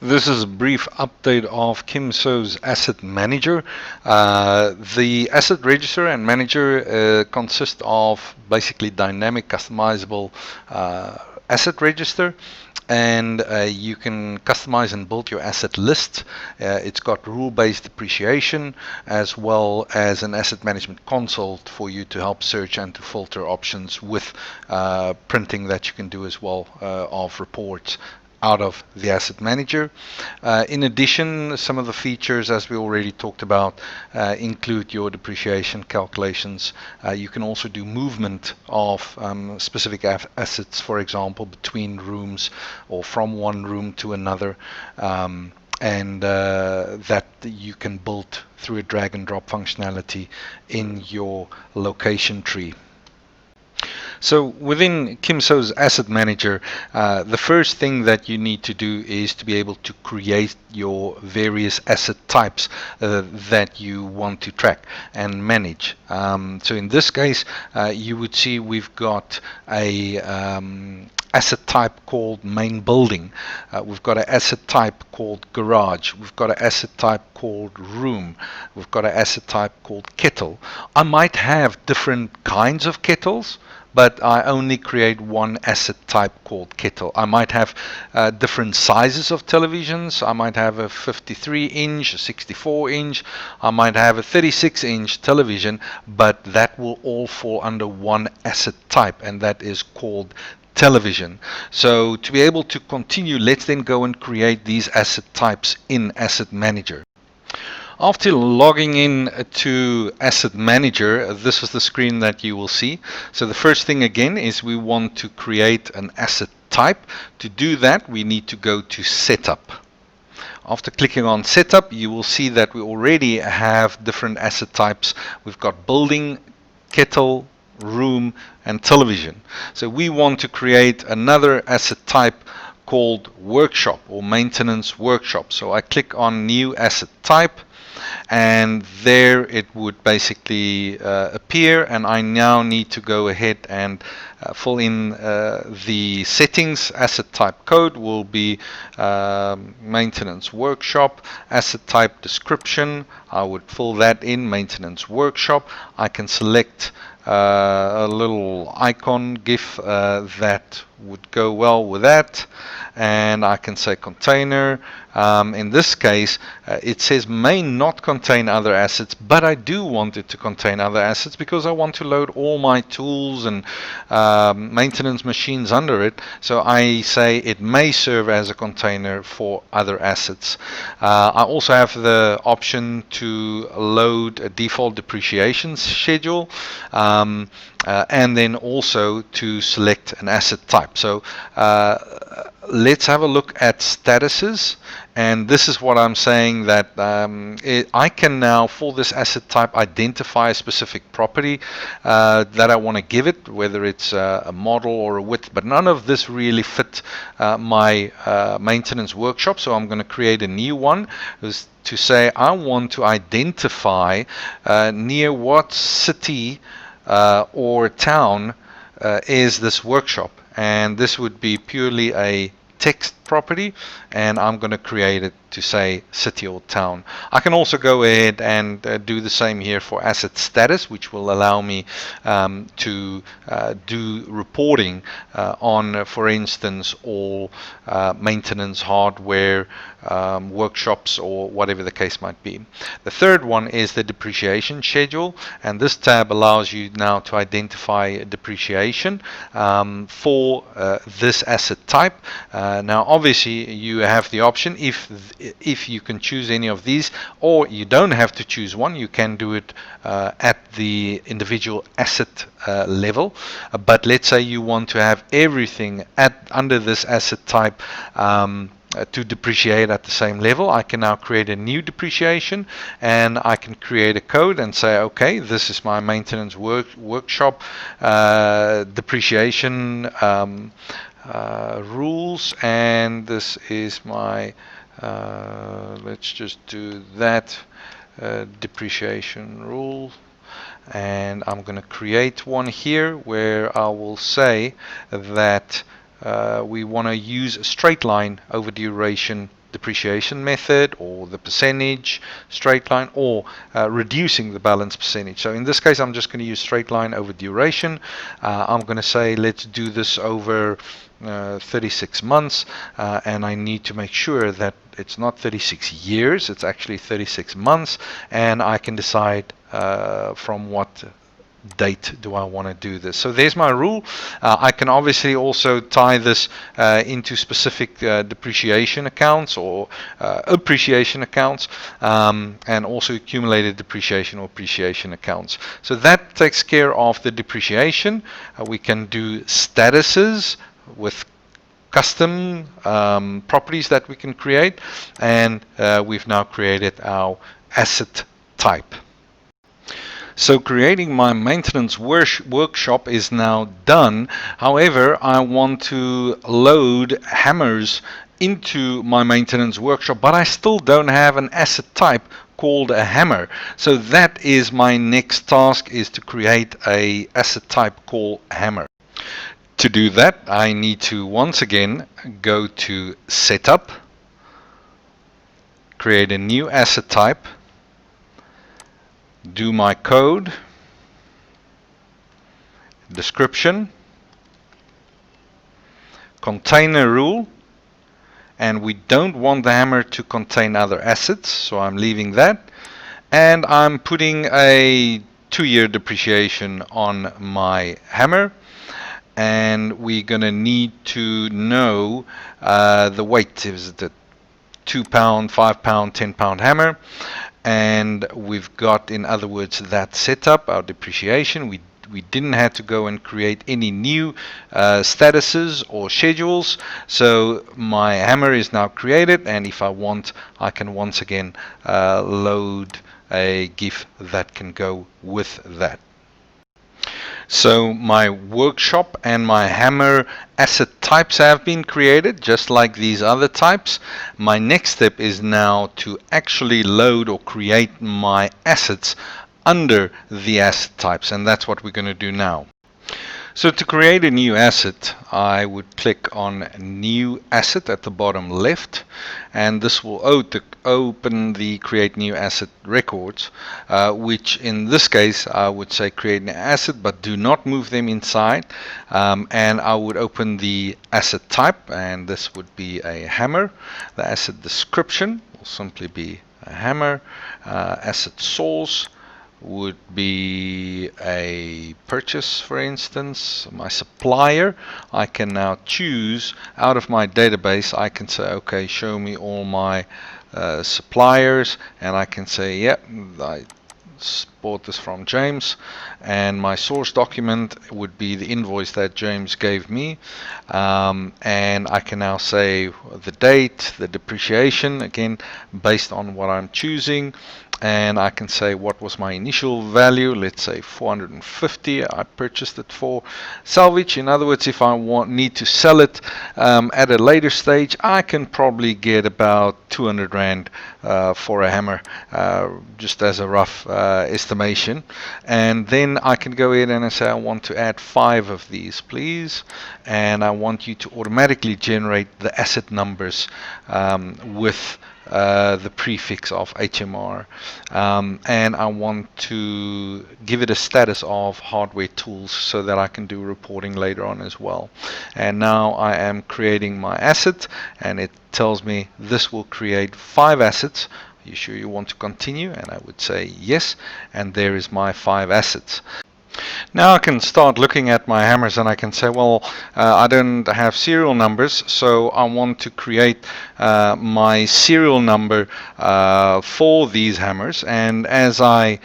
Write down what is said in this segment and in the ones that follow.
This is a brief update of CiMSO's Asset Manager. The Asset Register and Manager consist of basically dynamic customizable asset register, and you can customize and build your asset list. It's got rule-based depreciation as well as an asset management console for you to help search and to filter options with printing that you can do as well of reports out of the asset manager. In addition, some of the features, as we already talked about, include your depreciation calculations. You can also do movement of specific assets, for example, between rooms or from one room to another. And that you can build through a drag and drop functionality in your location tree. So within CiMSO's Asset Manager, the first thing that you need to do is to be able to create your various asset types that you want to track and manage. So in this case, you would see we've got a asset type called main building. We've got an asset type called garage. We've got an asset type called room. We've got an asset type called kettle. I might have different kinds of kettles, but I only create one asset type called kettle. I might have different sizes of televisions. I might have a 53-inch, a 64-inch. I might have a 36-inch television, but that will all fall under one asset type, and that is called television. So to be able to continue, let's then go and create these asset types in Asset Manager. After logging in to Asset Manager, this is the screen that you will see. So the first thing again is we want to create an asset type. To do that, we need to go to Setup. After clicking on Setup, you will see that we already have different asset types. We've got building, kettle, room, and television. So we want to create another asset type called workshop or maintenance workshop. So I click on New Asset Type, and there it would basically appear, and I now need to go ahead and fill in the settings. Asset type code will be maintenance workshop. Asset type description, I would fill that in, maintenance workshop. I can select a little icon GIF that would go well with that, and I can say container. In this case, it says may not contain other assets, but I do want it to contain other assets because I want to load all my tools and maintenance machines under it. So I say it may serve as a container for other assets. I also have the option to load a default depreciation schedule, and then also to select an asset type. So let's have a look at statuses, and this is what I'm saying, that I can now, for this asset type, identify a specific property that I want to give it, whether it's a model or a width, but none of this really fit my maintenance workshop. So I'm going to create a new one to say I want to identify near what city or town is this workshop, and this would be purely a text property, and I'm going to create it to say city or town. I can also go ahead and do the same here for asset status, which will allow me to do reporting on, for instance, all maintenance hardware, workshops, or whatever the case might be. The third one is the depreciation schedule, and this tab allows you now to identify depreciation for this asset type. Now obviously you have the option, if you can choose any of these, or you don't have to choose one. You can do it at the individual asset level, but let's say you want to have everything under this asset type to depreciate at the same level. I can now create a new depreciation, and I can create a code and say, okay, this is my maintenance workshop depreciation rules, and this is my let's just do that depreciation rule, and I'm going to create one here where I will say that we want to use a straight line over duration depreciation method, or the percentage, straight line, or reducing the balance percentage. So in this case, I'm just going to use straight line over duration. I'm going to say let's do this over 36 months, and I need to make sure that it's not 36 years, it's actually 36 months, and I can decide from what date do I want to do this. So there's my rule. I can obviously also tie this into specific depreciation accounts or appreciation accounts, and also accumulated depreciation or appreciation accounts. So that takes care of the depreciation. We can do statuses with custom properties that we can create, and we've now created our asset type. So creating my maintenance workshop is now done. However, I want to load hammers into my maintenance workshop, but I still don't have an asset type called a hammer. So that is my next task, is to create a asset type called hammer. To do that, I need to once again go to Setup, create a new asset type, do my code, description, container rule, and we don't want the hammer to contain other assets, so I'm leaving that, and I'm putting a 2-year depreciation on my hammer, and we're gonna need to know the weight. Is it a 2 pound, 5 pound, 10 pound hammer? And we've got, in other words, that setup, our depreciation. We didn't have to go and create any new statuses or schedules. So my hammer is now created, and if I want, I can once again load a GIF that can go with that. So my workshop and my hammer asset types have been created, just like these other types. My next step is now to actually load or create my assets under the asset types, and that's what we're going to do now. So to create a new asset, I would click on New Asset at the bottom left, and this will open the Create New Asset records, which in this case I would say create an asset, but do not move them inside. And I would open the asset type, and this would be a hammer. The asset description will simply be a hammer. Asset source would be a purchase, for instance. My supplier, I can now choose out of my database. I can say, okay, show me all my suppliers, and I can say, yep, I bought this from James, and my source document would be the invoice that James gave me, and I can now say the date, the depreciation, again based on what I'm choosing, and I can say what was my initial value. Let's say 450 I purchased it for. Salvage, in other words, if I need to sell it at a later stage, I can probably get about 200 Rand for a hammer, just as a rough estimation. And then I can go in and I say I want to add 5 of these, please, and I want you to automatically generate the asset numbers with the prefix of HMR, and I want to give it a status of hardware tools so that I can do reporting later on as well. And now I am creating my asset, and it tells me this will create 5 assets. Are you sure you want to continue? And I would say yes, and there is my 5 assets. Now I can start looking at my hammers, and I can say, well, I don't have serial numbers, so I want to create my serial number for these hammers. And as I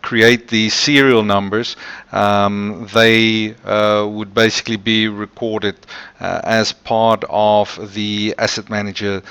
create these serial numbers, they would basically be recorded as part of the asset manager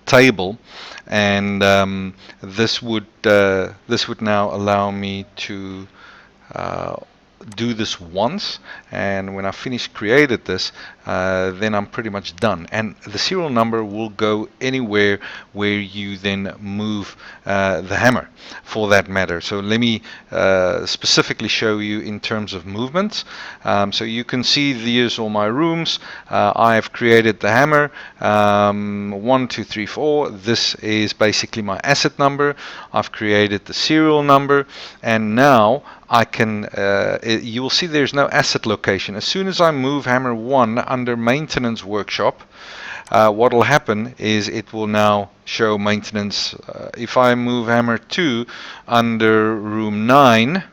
table, and this would now allow me to do this once, and when I finish created this, then I'm pretty much done. And the serial number will go anywhere where you then move the hammer, for that matter. So let me specifically show you in terms of movements. So you can see these are my rooms. I have created the hammer, 1, 2, 3, 4. This is basically my asset number. I've created the serial number, and now I can, you will see there's no asset location. As soon as I move hammer 1 under maintenance workshop, what will happen is it will now show maintenance. If I move hammer 2 under room 9,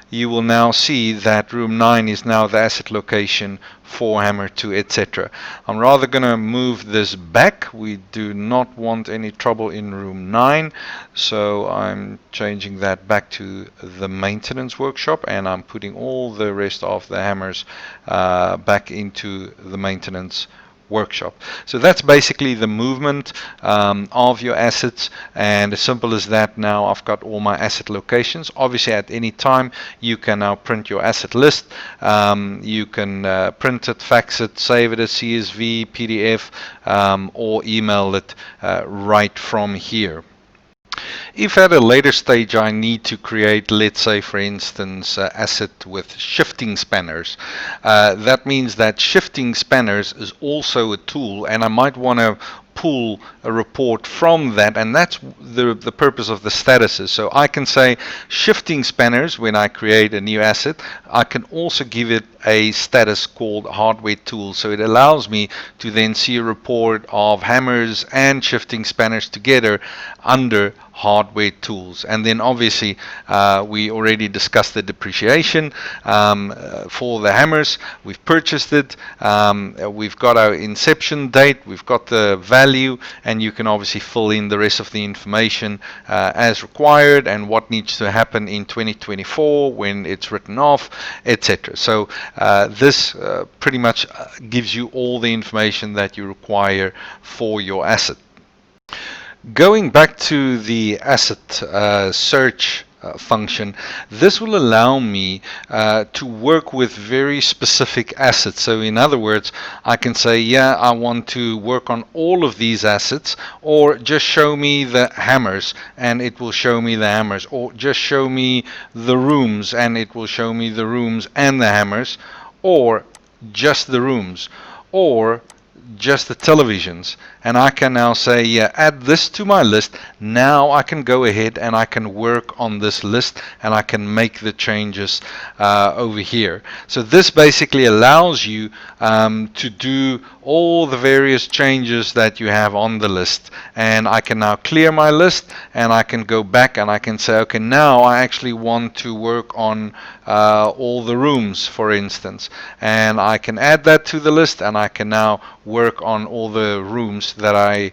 you will now see that room 9 is now the asset location for hammer 2, etc. I'm rather going to move this back. We do not want any trouble in room 9, so I'm changing that back to the maintenance workshop, and I'm putting all the rest of the hammers back into the maintenance workshop. So that's basically the movement of your assets, and as simple as that. Now I've got all my asset locations. Obviously at any time you can now print your asset list. You can print it, fax it, save it as CSV, PDF, or email it right from here. If at a later stage I need to create, let's say for instance, asset with shifting spanners, that means that shifting spanners is also a tool, and I might want to pull a report from that, and that's the purpose of the statuses. So I can say shifting spanners when I create a new asset. I can also give it a status called hardware tools, so it allows me to then see a report of hammers and shifting spanners together under hardware tools. And then obviously we already discussed the depreciation for the hammers. We've purchased it, we've got our inception date, we've got the value, and you can obviously fill in the rest of the information as required, and what needs to happen in 2024 when it's written off, etc. So this pretty much gives you all the information that you require for your asset. Going back to the asset search function, this will allow me to work with very specific assets. So in other words, I can say, yeah, I want to work on all of these assets, or just show me the hammers and it will show me the hammers, or just show me the rooms and it will show me the rooms and the hammers, or just the rooms, or just the televisions. And I can now say, yeah, add this to my list. Now I can go ahead and I can work on this list, and I can make the changes over here. So this basically allows you to do all the various changes that you have on the list. And I can now clear my list, and I can go back and I can say, okay, now I actually want to work on all the rooms, for instance, and I can add that to the list, and I can now work on all the rooms that I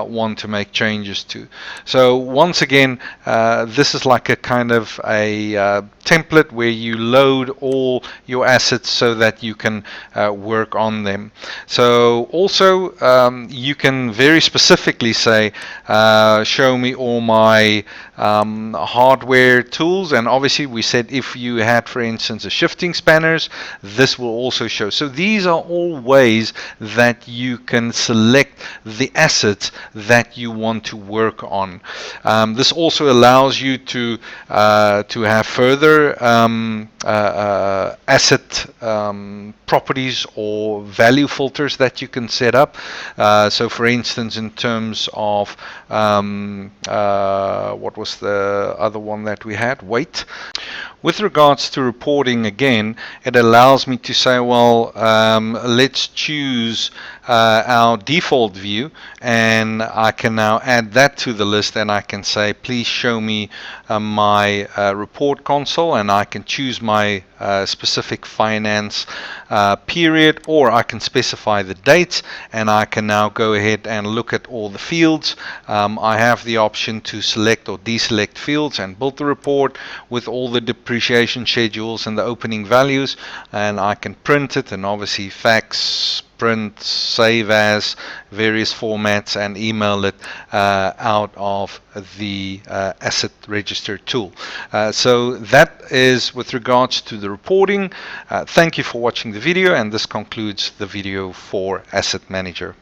want to make changes to. So once again, this is like a kind of a template where you load all your assets so that you can work on them. So also you can very specifically say, show me all my hardware tools, and obviously we said if you had, for instance, a shifting spanners, this will also show. So these are all ways that you can select the assets that you want to work on. This also allows you to have further asset properties or value filters that you can set up. So for instance, in terms of what was the other one that we had? Weight. With regards to reporting, again, it allows me to say, well, let's choose our default view, and I can now add that to the list, and I can say, please show me my report console, and I can choose my specific finance period, or I can specify the dates, and I can now go ahead and look at all the fields. I have the option to select or deselect fields and build the report with all the depreciation schedules and the opening values, and I can print it and obviously fax, print, save as, various formats, and email it out of the asset register tool. So that is with regards to the reporting. Thank you for watching the video, and this concludes the video for Asset Manager.